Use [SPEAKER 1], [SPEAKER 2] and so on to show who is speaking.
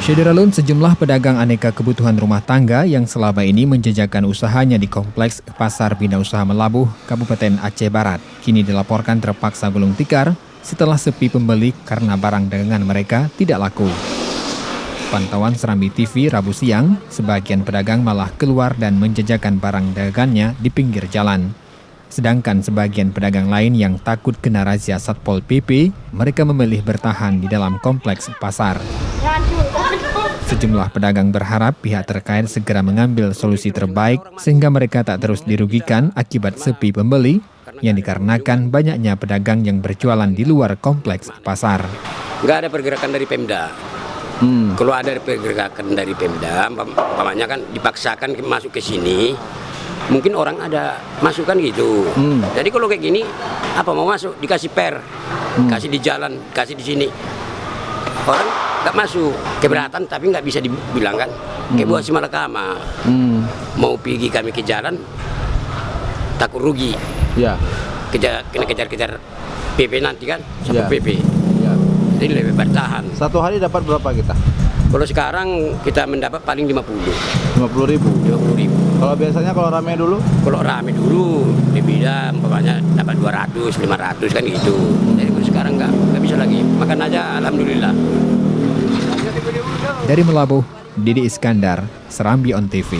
[SPEAKER 1] Syederalun, sejumlah pedagang aneka kebutuhan rumah tangga yang selama ini menjajakan usahanya di Kompleks Pasar Bina Usaha Melabuh, Kabupaten Aceh Barat, kini dilaporkan terpaksa gulung tikar setelah sepi pembeli karena barang dagangan mereka tidak laku. Pantauan Serambi TV Rabu siang, sebagian pedagang malah keluar dan menjajakan barang dagangannya di pinggir jalan. Sedangkan sebagian pedagang lain yang takut kena razia Satpol PP, mereka memilih bertahan di dalam kompleks pasar. Sejumlah pedagang berharap pihak terkait segera mengambil solusi terbaik sehingga mereka tak terus dirugikan akibat sepi pembeli yang dikarenakan banyaknya pedagang yang berjualan di luar kompleks pasar.
[SPEAKER 2] Nggak ada pergerakan dari Pemda. Kalau ada pergerakan dari Pemda, umpamanya kan dipaksakan masuk ke sini, mungkin orang ada masukan gitu. Jadi kalau kayak gini, apa mau masuk dikasih kasih di jalan, kasih di sini, orang nggak masuk, keberatan tapi nggak bisa dibilang kan. Kayak buat si Malakama, mau pergi kami ke jalan, takut rugi. Ya. Kena kejar-kejar PP nanti kan, sama PP. Ya. Jadi lebih bertahan.
[SPEAKER 3] Satu hari dapat berapa kita?
[SPEAKER 2] Kalau sekarang kita mendapat paling
[SPEAKER 3] 50 ribu. Kalau biasanya kalau rame dulu?
[SPEAKER 2] Kalau rame dulu lebih dah, umpamanya dapat 200, 500 kan gitu. Jadi kalau sekarang nggak bisa lagi. Makan aja, alhamdulillah.
[SPEAKER 1] Dari Melabuh, Didi Iskandar, Serambi On TV.